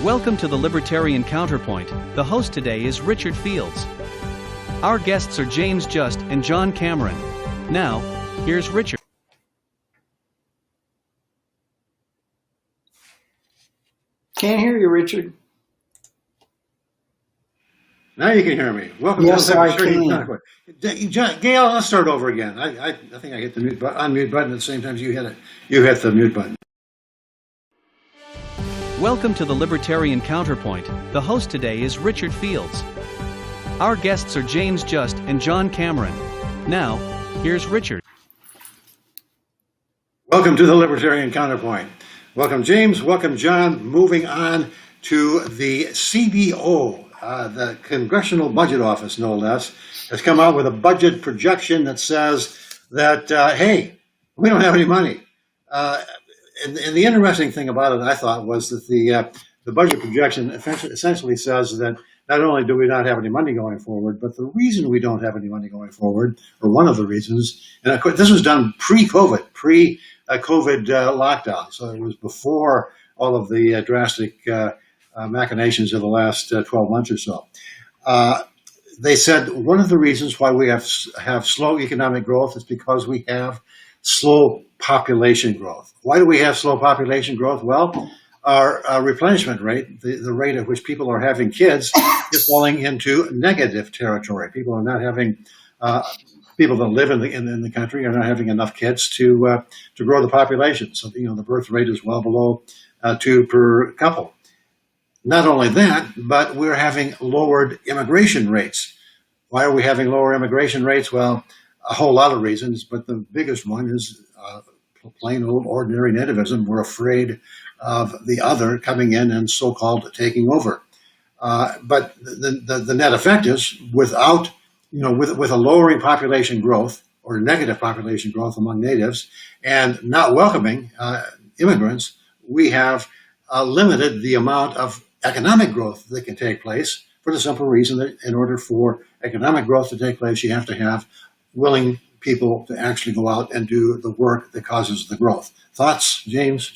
Welcome to the Libertarian Counterpoint. The host today is Richard Fields. Our guests are James Just and John Cameron. Now, here's Richard. Can't hear you, Richard. Now you can hear me. Welcome yes, to the Libertarian Counterpoint. Gail, let's start over again. I think I hit the unmute button at the same time as you hit it. You hit the mute button. Welcome to the Libertarian Counterpoint. The host today is Richard Fields. Our guests are James Just and John Cameron. Now, here's Richard. Welcome to the Libertarian Counterpoint. Welcome, James. Welcome, John. Moving on to the CBO, the Congressional Budget Office, no less, has come out with a budget projection that says that, hey, we don't have any money. And the interesting thing about it, I thought, was that the budget projection essentially says that not only do we not have any money going forward, but the reason we don't have any money going forward, or one of the reasons, and of course, this was done pre-COVID lockdown, so it was before all of the drastic machinations of the last 12 months or so. They said one of the reasons why we have slow economic growth is because we have slow population growth. Why do we have slow population growth? Well, our replenishment rate, the rate at which people are having kids, is falling into negative territory. People are not having, people that live in the country are not having enough kids to grow the population. So, the birth rate is well below 2 per couple. Not only that, but we're having lowered immigration rates. Why are we having lower immigration rates? Well, a whole lot of reasons, but the biggest one is plain old ordinary nativism. We're afraid of the other coming in and so-called taking over. But the net effect is with a lowering population growth or negative population growth among natives and not welcoming immigrants, we have limited the amount of economic growth that can take place for the simple reason that in order for economic growth to take place, you have to have willing people to actually go out and do the work that causes the growth. Thoughts, James,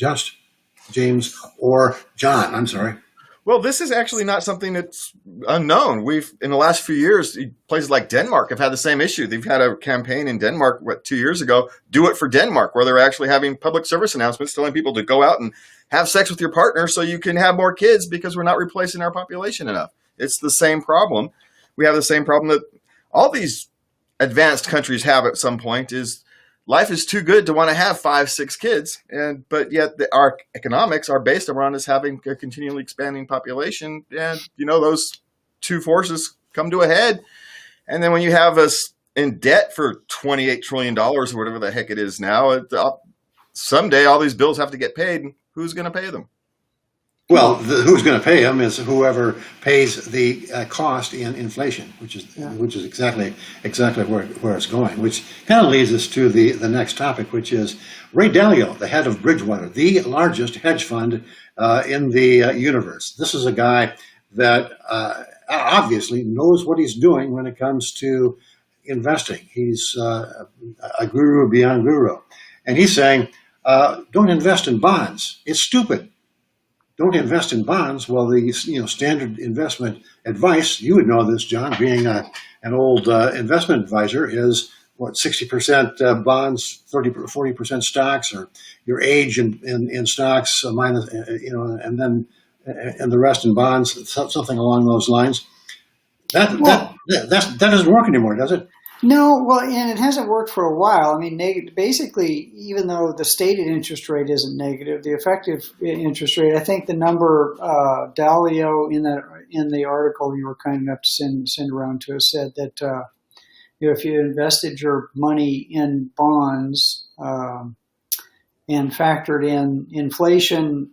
James, or John? I'm sorry. Well, this is actually not something that's unknown. In the last few years, places like Denmark have had the same issue. They've had a campaign in Denmark, 2 years ago, Do It for Denmark, where they're actually having public service announcements telling people to go out and have sex with your partner so you can have more kids because we're not replacing our population enough. It's the same problem. We have the same problem that all these advanced countries have at some point is life is too good to want to have 5, 6 kids. But yet our economics are based around us having a continually expanding population. And, those two forces come to a head. And then when you have us in debt for $28 trillion or whatever the heck it is now, someday all these bills have to get paid. Who's going to pay them? Well, who's going to pay them is whoever pays the cost in inflation, which is exactly where it's going. Which kind of leads us to the next topic, which is Ray Dalio, the head of Bridgewater, the largest hedge fund in the universe. This is a guy that obviously knows what he's doing when it comes to investing. He's a guru beyond guru, and he's saying, "Don't invest in bonds. It's stupid. Don't invest in bonds." Well, the standard investment advice, you would know this, John, being an old investment advisor, is 60% bonds, 40% stocks, or your age in stocks minus, and then and the rest in bonds, something along those lines. That doesn't work anymore, does it? No, well, and it hasn't worked for a while. I mean, basically, even though the stated interest rate isn't negative, the effective interest rate, I think the number Dalio in the article you were kind enough to send around to us said that if you invested your money in bonds and factored in inflation,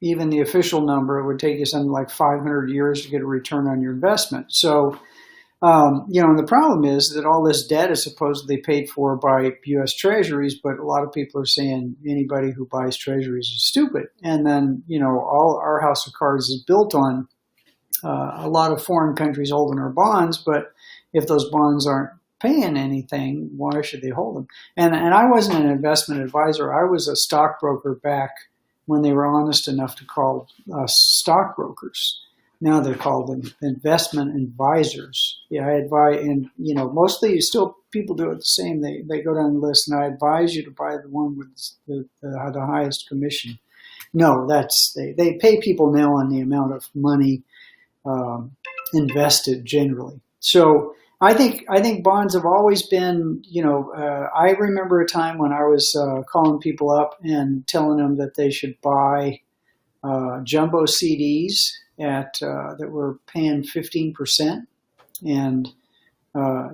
even the official number, it would take you something like 500 years to get a return on your investment. So. And the problem is that all this debt is supposedly paid for by U.S. Treasuries, but a lot of people are saying anybody who buys Treasuries is stupid. And then, all our house of cards is built on a lot of foreign countries holding our bonds, but if those bonds aren't paying anything, why should they hold them? And I wasn't an investment advisor. I was a stockbroker back when they were honest enough to call us stockbrokers. Now they're called investment advisors. Yeah, I advise, and mostly still people do it the same. They go down the list, and I advise you to buy the one with the highest commission. No, they pay people now on the amount of money invested generally. So I think bonds have always been, I remember a time when I was calling people up and telling them that they should buy jumbo CDs that were paying 15%, and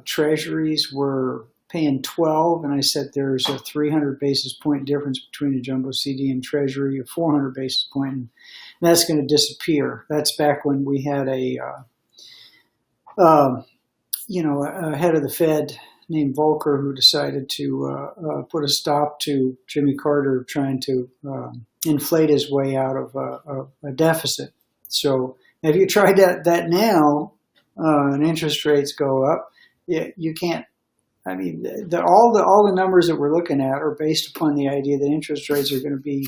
treasuries were paying 12%. And I said there's a 300 basis point difference between a jumbo CD and treasury, a 400 basis point, and that's going to disappear. That's back when we had a head of the Fed named Volcker who decided to put a stop to Jimmy Carter trying to inflate his way out of a deficit. So if you try that now and interest rates go up, you can't. I mean, all the numbers that we're looking at are based upon the idea that interest rates are going to be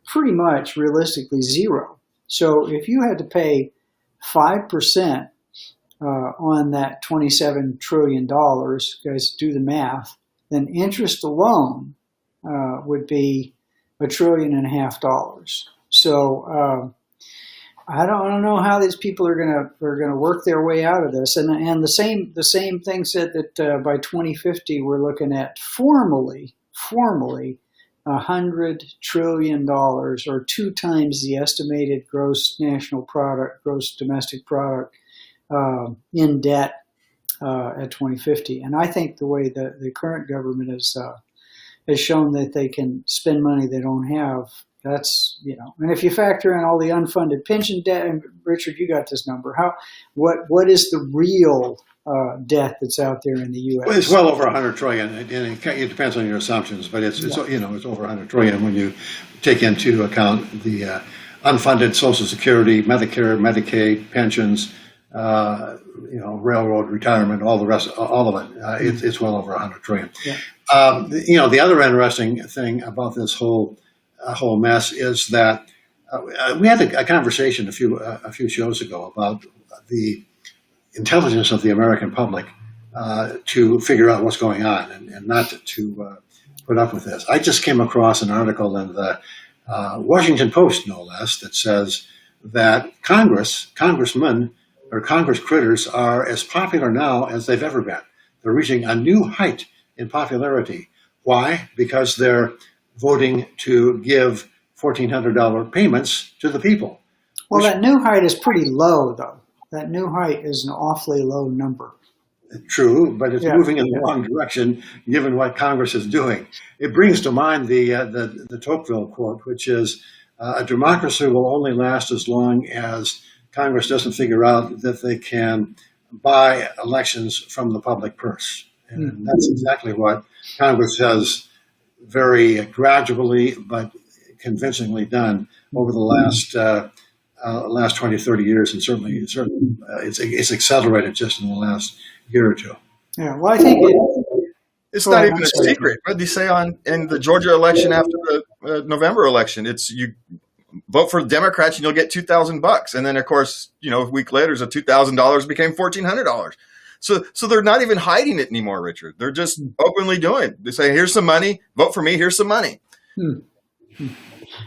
pretty much realistically zero. So if you had to pay 5% on that $27 trillion, guys, do the math, then interest alone would be $1.5 trillion. So I don't know how these people are gonna work their way out of this. And the same thing said that by 2050 we're looking at formally $100 trillion, or 2 times the estimated gross domestic product in debt at 2050. And I think the way that the current government has shown that they can spend money they don't have, that's, and if you factor in all the unfunded pension debt, and Richard, you got this number, what is the real debt that's out there in the U.S.? Well, it's well over 100 trillion, and it depends on your assumptions, but it's over 100 trillion when you take into account the unfunded Social Security, Medicare, Medicaid, pensions, railroad retirement, all the rest, all of it. It's well over 100 trillion. Yeah. The other interesting thing about this whole mess is that we had a conversation a few shows ago about the intelligence of the American public to figure out what's going on and not to put up with this. I just came across an article in the Washington Post, no less, that says that congressmen or Congress critters are as popular now as they've ever been. They're reaching a new height in popularity. Why? Because they're voting to give $1,400 payments to the people. Well, that new height is pretty low, though. That new height is an awfully low number. True, but it's moving in the wrong direction, given what Congress is doing. It brings to mind the Tocqueville quote, which is, a democracy will only last as long as Congress doesn't figure out that they can buy elections from the public purse. And that's exactly what Congress has very gradually but convincingly done over the last 20, 30 years, and certainly it's accelerated just in the last year or two. Yeah, well, I think it's not even a secret. What did they say in the Georgia election after the November election? It's you vote for the Democrats and you'll get $2,000, and then of course a week later, the $2,000 became $1,400. So they're not even hiding it anymore, Richard. They're just openly doing it. They say, "Here's some money. Vote for me. Here's some money."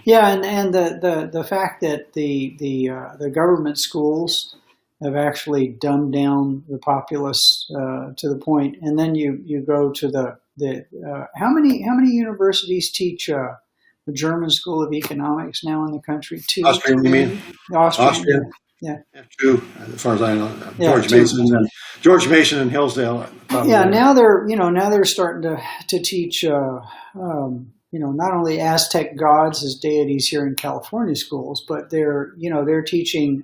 Yeah, and the fact that the government schools have actually dumbed down the populace to the point, and then you go to the how many universities teach the German School of Economics now in the country? 2. Austria, you mean? Austria. Yeah. 2, as far as I know. George Mason and Hillsdale. Yeah, now they're starting to teach not only Aztec gods as deities here in California schools, but they're teaching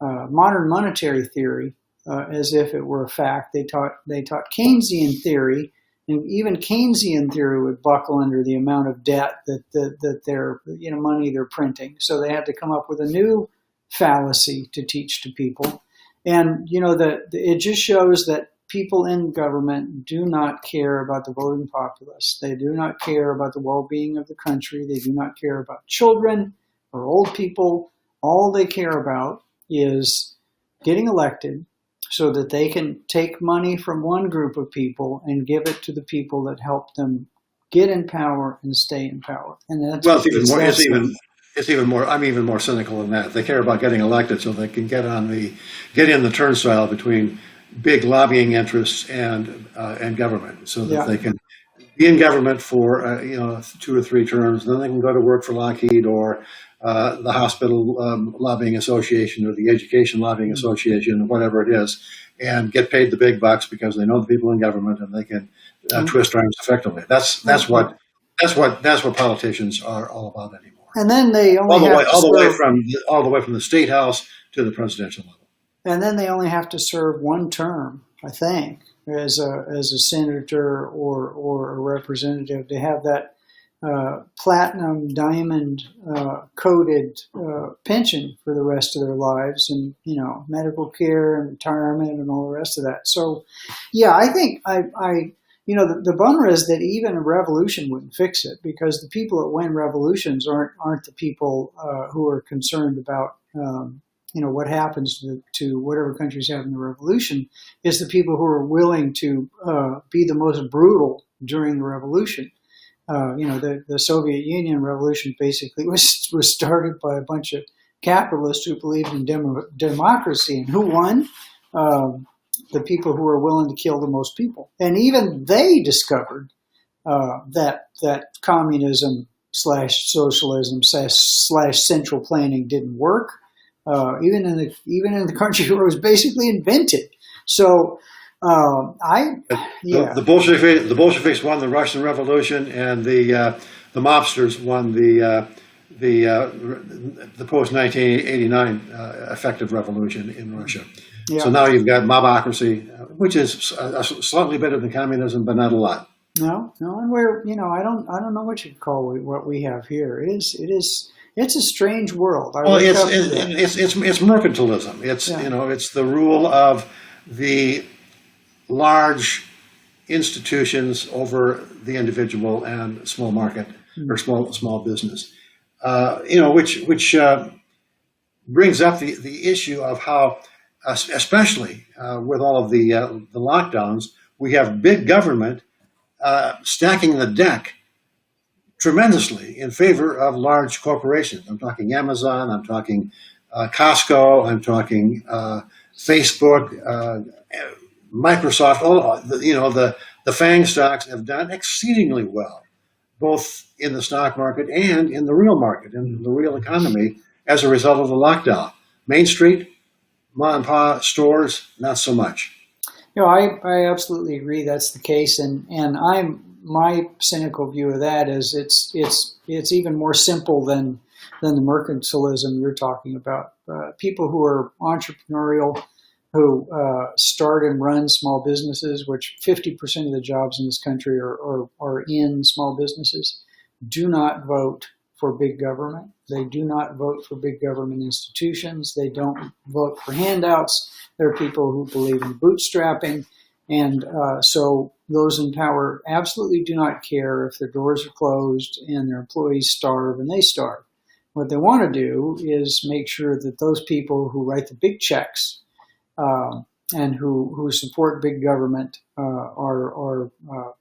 modern monetary theory as if it were a fact. They taught Keynesian theory, and even Keynesian theory would buckle under the amount of debt that their money they're printing. So they had to come up with a new fallacy to teach to people, and it just shows that people in government do not care about the voting populace. They do not care about the well-being of the country. They do not care about children or old people. All they care about is getting elected so that they can take money from one group of people and give it to the people that help them get in power and stay in power. And that's it's even more. I'm even more cynical than that. They care about getting elected so they can get in the turnstile between big lobbying interests and government, so that they can be in government for 2 or 3 terms. Then they can go to work for Lockheed or the hospital lobbying association or the education lobbying association, whatever it is, and get paid the big bucks because they know the people in government and they can twist arms effectively. That's what politicians are all about anymore. And then they only all the way from the state house to the presidential level. And then they only have to serve 1 term, I think, as a senator or a representative, to have that platinum diamond coded pension for the rest of their lives, and medical care and retirement and all the rest of that. So, yeah, I think the bummer is that even a revolution wouldn't fix it, because the people that win revolutions aren't the people who are concerned about what happens to whatever countries have in the revolution. Is the people who are willing to be the most brutal during the revolution. The Soviet Union revolution basically was started by a bunch of capitalists who believed in democracy. And who won? The people who were willing to kill the most people. And even they discovered that communism / socialism / central planning didn't work, even in the country where it was basically invented. So the Bolsheviks won the Russian Revolution, and the mobsters won the post 1989 effective revolution in Russia. Yeah. So now you've got mobocracy, which is slightly better than communism, but not a lot. No, and we're I don't know what you'd call what we have here. It's a strange world. It's mercantilism. It's it's the rule of the large institutions over the individual and small market or small business. Which brings up the issue of how, especially with all of the lockdowns, we have big government stacking the deck tremendously in favor of large corporations. I'm talking Amazon, I'm talking Costco, I'm talking Facebook, Microsoft. All the FANG stocks have done exceedingly well, both in the stock market and in the real market, in the real economy, as a result of the lockdown. Main Street, mom and pop stores, not so much. I absolutely agree that's the case, and my cynical view of that is it's even more simple than the mercantilism you're talking about. People who are entrepreneurial, who start and run small businesses, which 50% of the jobs in this country are in small businesses, do not vote for big government. They do not vote for big government institutions. They don't vote for handouts. There are people who believe in bootstrapping. And so those in power absolutely do not care if their doors are closed and their employees starve, and they starve. What they want to do is make sure that those people who write the big checks and who support big government are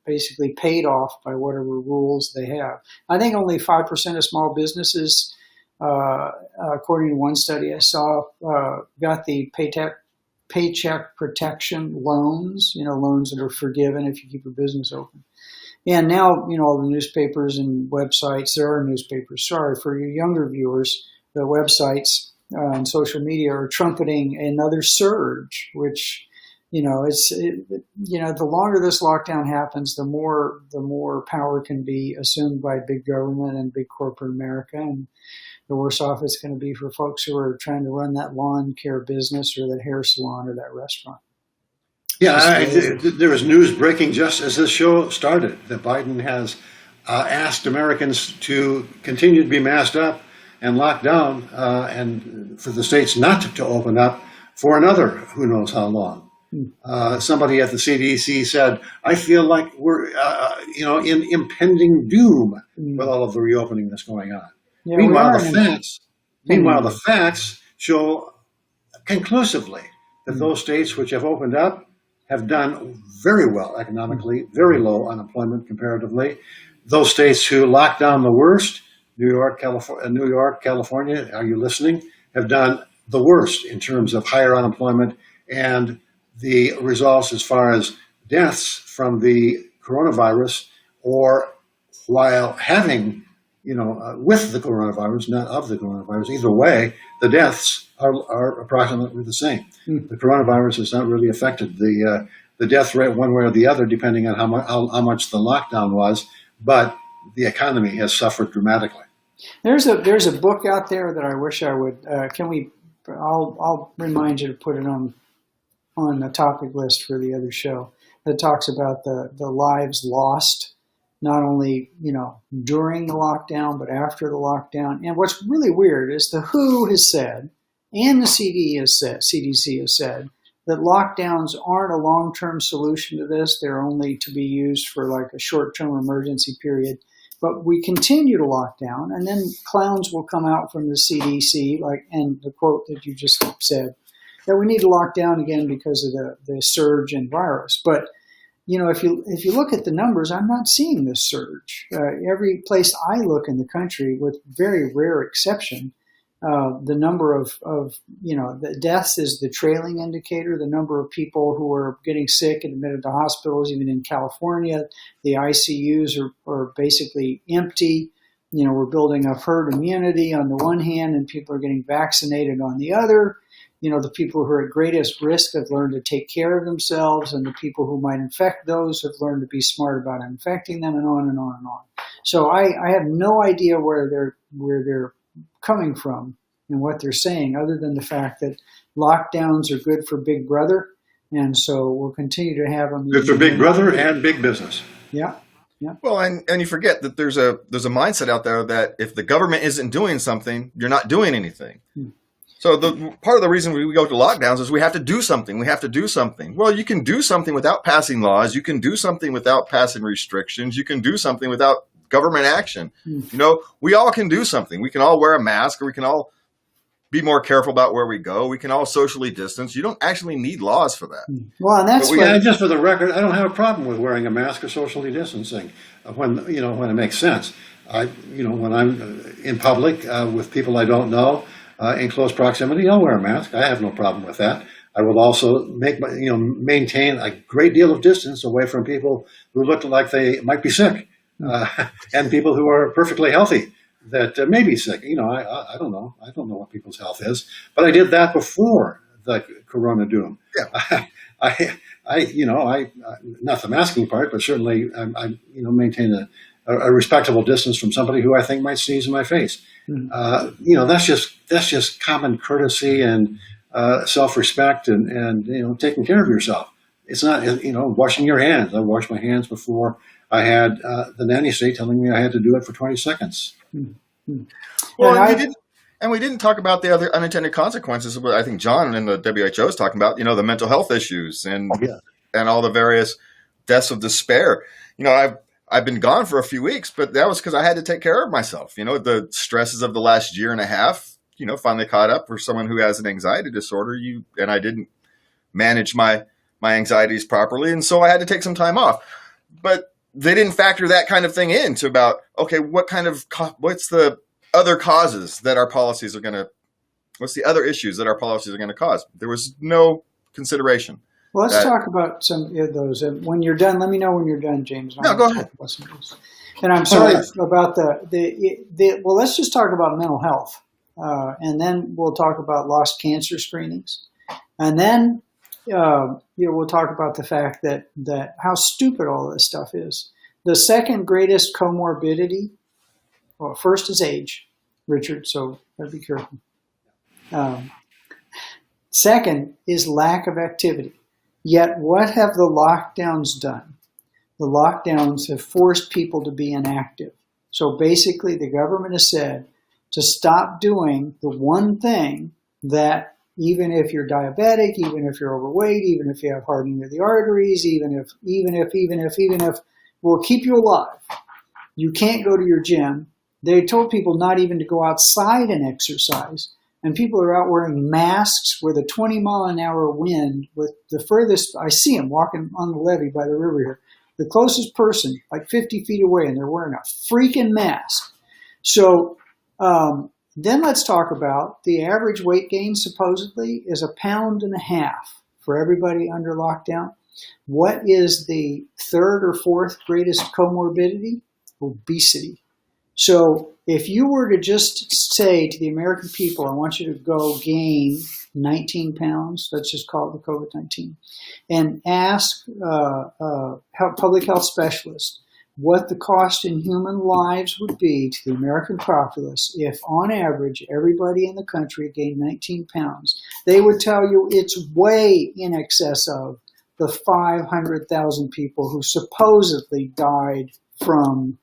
basically paid off by whatever rules they have. I think only 5% of small businesses, according to one study I saw, got the paycheck protection loans, loans that are forgiven if you keep your business open. And now, all the newspapers and websites, there are newspapers, sorry, for your younger viewers, the websites and social media are trumpeting another surge, which, the longer this lockdown happens, the more power can be assumed by big government and big corporate America, and the worse off it's going to be for folks who are trying to run that lawn care business or that hair salon or that restaurant. Yeah, there was news breaking just as this show started that Biden has asked Americans to continue to be masked up and locked down, and for the states not to open up for another who knows how long. Somebody at the CDC said, "I feel like we're, in impending doom with all of the reopening that's going on." Yeah, Meanwhile, the facts show conclusively that those states which have opened up have done very well economically, very low unemployment comparatively. Those states who locked down the worst, New York, California, are you listening? Have done the worst in terms of higher unemployment and the results as far as deaths from the coronavirus, or while having, with the coronavirus, not of the coronavirus. Either way, the deaths are approximately the same. The coronavirus has not really affected the death rate one way or the other, depending on how much the lockdown was, but the economy has suffered dramatically. There's a book out there that I wish I would. I'll remind you to put it on the topic list for the other show, that talks about the lives lost, not only during the lockdown but after the lockdown. And what's really weird is the WHO has said, and the CDC has said, that lockdowns aren't a long-term solution to this. They're only to be used for like a short-term emergency period. But we continue to lock down, and then clowns will come out from the CDC, and the quote that you just said, that we need to lock down again because of the surge in virus. But if you look at the numbers, I'm not seeing this surge. Every place I look in the country, with very rare exception, the number of the deaths is the trailing indicator. The number of people who are getting sick and admitted to hospitals, even in California, the ICUs are basically empty. We're building up herd immunity on the one hand, and people are getting vaccinated on the other. The people who are at greatest risk have learned to take care of themselves, and the people who might infect those have learned to be smart about infecting them, and on and on and on. So I have no idea where they're coming from and what they're saying, other than the fact that lockdowns are good for Big Brother, and so we'll continue to have them. Good for Big Brother and big business. Yeah. Yeah. Well, and you forget that there's a mindset out there that if the government isn't doing something, you're not doing anything. So the part of the reason we go to lockdowns is we have to do something. We have to do something. Well, you can do something without passing laws. You can do something without passing restrictions. You can do something without government action. We all can do something. We can all wear a mask, or we can all be more careful about where we go. We can all socially distance. You don't actually need laws for that. Well, and that's just for the record, I don't have a problem with wearing a mask or socially distancing when it makes sense. When I'm in public with people I don't know in close proximity, I'll wear a mask. I have no problem with that. I will also maintain a great deal of distance away from people who look like they might be sick. And people who are perfectly healthy that may be sick. I don't know. I don't know what people's health is, but I did that before the corona doom. Yeah. I not the masking part, but certainly I maintain a respectable distance from somebody who I think might sneeze in my face. That's just common courtesy and self-respect and taking care of yourself. It's not washing your hands. I washed my hands before I had the nanny state telling me I had to do it for 20 seconds. Well, we didn't talk about the other unintended consequences of what I think John and the WHO is talking about, the mental health issues and all the various deaths of despair. I've been gone for a few weeks, but that was because I had to take care of myself. The stresses of the last year and a half, finally caught up for someone who has an anxiety disorder. And I didn't manage my anxieties properly. And so I had to take some time off. But they didn't factor that kind of thing into about, okay, what's the other causes that our policies are going to, what's the other issues that our policies are going to cause? There was no consideration. Well, let's talk about some of those. When you're done, let me know when you're done, James. No, go ahead. And I'm sorry about well, let's just talk about mental health. And then we'll talk about lost cancer screenings. And then we'll talk about the fact that how stupid all this stuff is. The second greatest comorbidity, well, first is age, Richard, so gotta be careful. Second is lack of activity. Yet what have the lockdowns done? The lockdowns have forced people to be inactive. So basically the government has said to stop doing the one thing that even if you're diabetic, even if you're overweight, even if you have hardening of the arteries, even if, we'll keep you alive. You can't go to your gym. They told people not even to go outside and exercise. And people are out wearing masks with a 20-mile-an-hour wind. With the furthest, I see them walking on the levee by the river here. The closest person, like 50 feet away, and they're wearing a freaking mask. So then let's talk about the average weight gain supposedly is 1.5 pounds for everybody under lockdown. What is the third or fourth greatest comorbidity? Obesity. So if you were to just say to the American people, I want you to go gain 19 pounds, let's just call it the COVID-19, and ask public health specialists what the cost in human lives would be to the American populace if, on average, everybody in the country gained 19 pounds, they would tell you it's way in excess of the 500,000 people who supposedly died from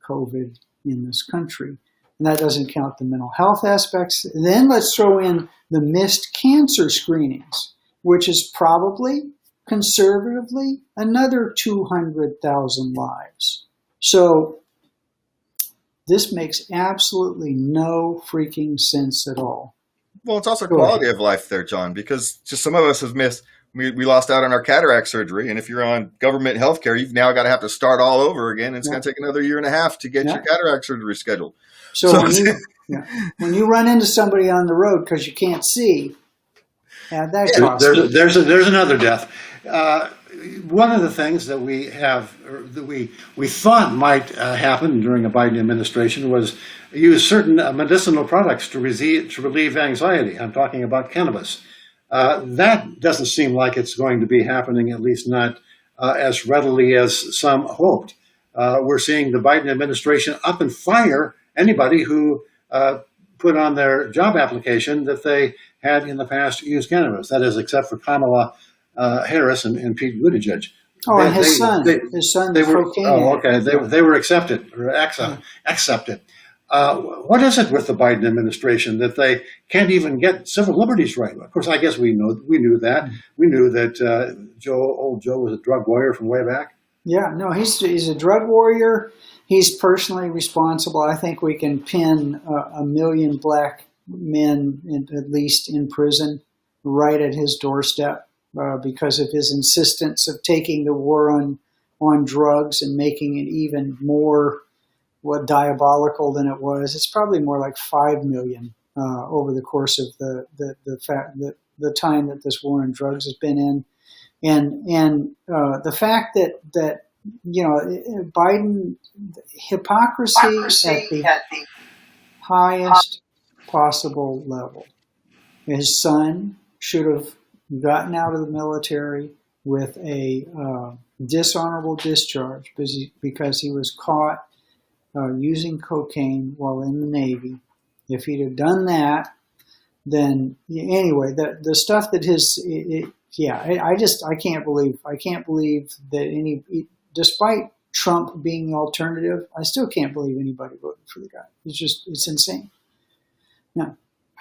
COVID in this country. And that doesn't count the mental health aspects. And then let's throw in the missed cancer screenings, which is probably, conservatively, another 200,000 lives. So this makes absolutely no freaking sense at all. Well, it's also quality of life there, John, because just some of us have missed. We lost out on our cataract surgery, and if you're on government health care, you've now got to have to start all over again. And it's going to take another 1.5 years to get your cataract surgery scheduled. So when you run into somebody on the road because you can't see, that costs. There's another death. One of the things that we have, or that we thought might happen during a Biden administration was use certain medicinal products to relieve anxiety. I'm talking about cannabis. That doesn't seem like it's going to be happening, at least not as readily as some hoped. We're seeing the Biden administration up and fire anybody who put on their job application that they had in the past used cannabis. That is, except for Kamala Harris and Pete Buttigieg. Oh, and his son. His son, they were, cocaine. oh, okay. They were accepted or accepted. What is it with the Biden administration that they can't even get civil liberties right? Of course, I guess we knew that. We knew that old Joe was a drug warrior from way back. Yeah, no, he's a drug warrior. He's personally responsible. I think we can pin 1 million black men, at least in prison, right at his doorstep because of his insistence of taking the war on drugs and making it even more diabolical than it was. It's probably more like 5 million over the course of the time that this war on drugs has been in, and the fact that Biden hypocrisy at the highest possible level. His son should have gotten out of the military with a dishonorable discharge because he was caught using cocaine while in the Navy. If he'd have done that, then anyway, the stuff that I can't believe that despite Trump being the alternative, I still can't believe anybody voted for the guy. It's insane. No,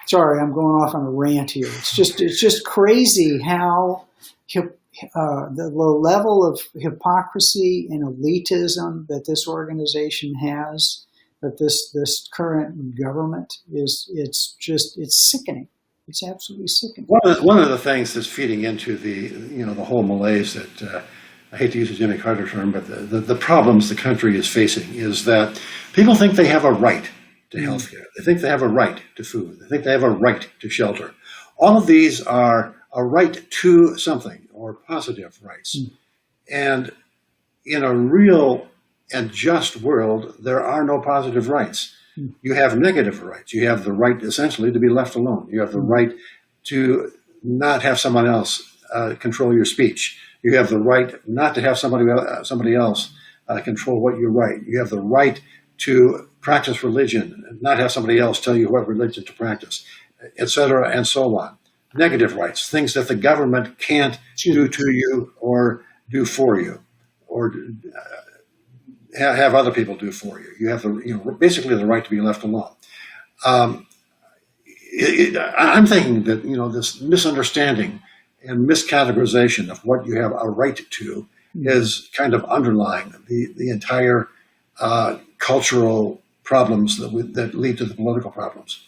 sorry, I'm going off on a rant here. It's just crazy how the low level of hypocrisy and elitism that this organization has, that this current government it's sickening. It's absolutely sickening. One of the things that's feeding into the whole malaise that I hate to use a Jimmy Carter term, but the problems the country is facing is that people think they have a right to health care. They think they have a right to food. They think they have a right to shelter. All of these are a right to something, or positive rights. And in a real and just world, there are no positive rights. You have negative rights. You have the right, essentially, to be left alone. You have the right to not have someone else control your speech. You have the right not to have somebody else control what you write. You have the right to practice religion and not have somebody else tell you what religion to practice, et cetera, and so on. Negative rights, things that the government can't do to you or do for you, or have other people do for you. You have basically the right to be left alone. I'm thinking that, this misunderstanding and miscategorization of what you have a right to is kind of underlying the entire cultural problems that lead to the political problems.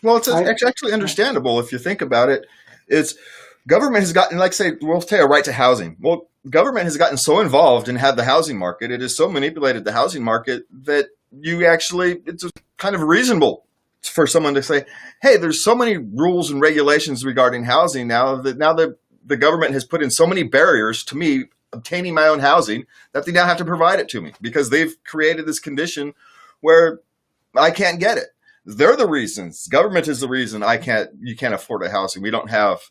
Well, it's actually understandable if you think about it. It's government has gotten, like, say, we'll say a right to housing. Well, government has gotten so involved and had the housing market. It has so manipulated the housing market that it's kind of reasonable for someone to say, hey, there's so many rules and regulations regarding housing now that the government has put in so many barriers to me obtaining my own housing that they now have to provide it to me because they've created this condition where I can't get it. They're the reasons. Government is the reason you can't afford a housing. We don't have,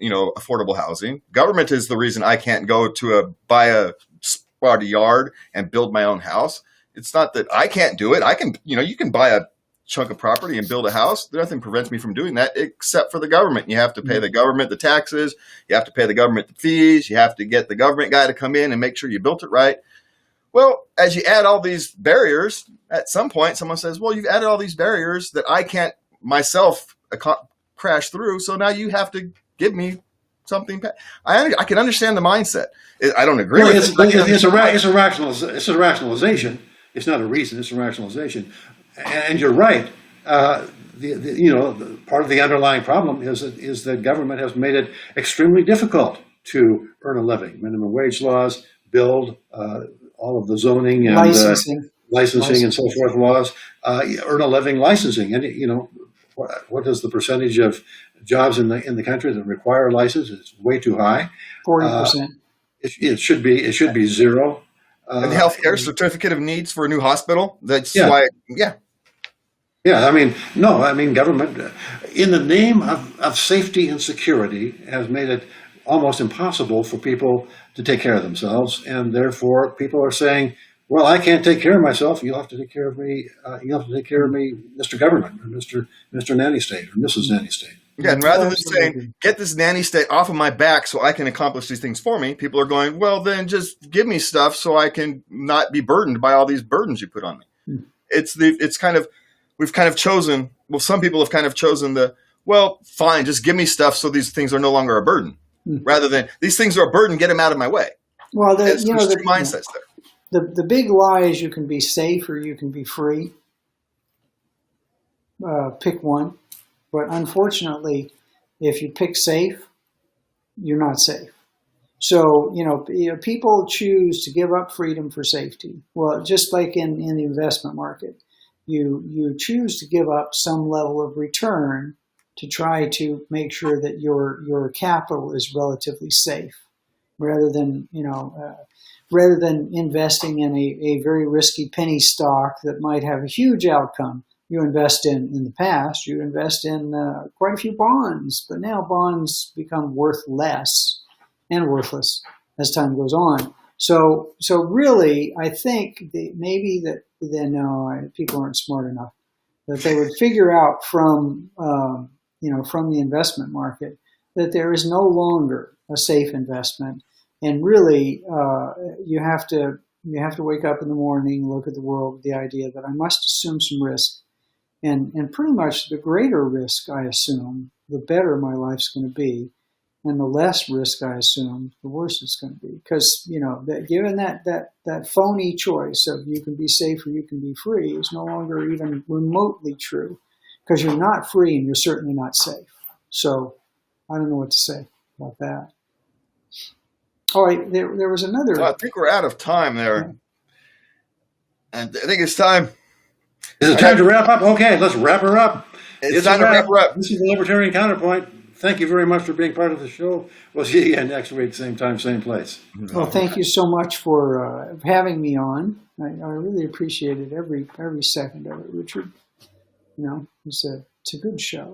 affordable housing. Government is the reason I can't go to buy a spot yard and build my own house. It's not that I can't do it. I can, you can buy a chunk of property and build a house. Nothing prevents me from doing that except for the government. You have to pay the government the taxes. You have to pay the government the fees. You have to get the government guy to come in and make sure you built it right. Well, as you add all these barriers, at some point someone says, well, you've added all these barriers that I can't myself crash through. So now you have to give me something. I can understand the mindset. I don't agree with it. It's a rationalization. It's not a reason. It's a rationalization. And you're right. Part of the underlying problem is that government has made it extremely difficult to earn a living. Minimum wage laws, build, all of the zoning and licensing and so forth laws, earn a living licensing. And what is the percentage of jobs in the country that require a license? It's way too high. 40%. It should be zero. And the healthcare certificate of needs for a new hospital. That's why. Yeah. Yeah. Government, in the name of safety and security, has made it almost impossible for people to take care of themselves, and therefore people are saying, "Well, I can't take care of myself. You'll have to take care of me. Mr. Government, or Mr. Nanny State, or Mrs. Nanny State." Yeah, and rather than saying, get this nanny state off of my back so I can accomplish these things for me, people are going, well, then just give me stuff so I can not be burdened by all these burdens you put on me. We've kind of chosen, some people have kind of chosen fine, just give me stuff so these things are no longer a burden. Rather than, these things are a burden, get them out of my way. Well, there's two mindsets there. The big lie is you can be safe or you can be free. Pick one. But unfortunately, if you pick safe, you're not safe. So, people choose to give up freedom for safety. Well, just like in the investment market, you choose to give up some level of return to try to make sure that your capital is relatively safe, rather than investing in a very risky penny stock that might have a huge outcome. You invest in the past, you invest in quite a few bonds, but now bonds become worth less and worthless as time goes on. So really, I think people aren't smart enough that they would figure out from the investment market that there is no longer a safe investment, and really you have to wake up in the morning, look at the world with the idea that I must assume some risk. And pretty much the greater risk I assume, the better my life's going to be. And the less risk I assume, the worse it's going to be. Because, given that phony choice of you can be safe or you can be free is no longer even remotely true. Because you're not free and you're certainly not safe. So I don't know what to say about that. All right, there was another. Well, I think we're out of time there. Yeah. And I think it's time. Is it time to wrap up? Okay, let's wrap her up. It's time to wrap her up. This is the Libertarian Counterpoint. Thank you very much for being part of the show. We'll see you again next week, same time, same place. Well, thank you so much for having me on. I really appreciated every second of it, Richard. It's a good show.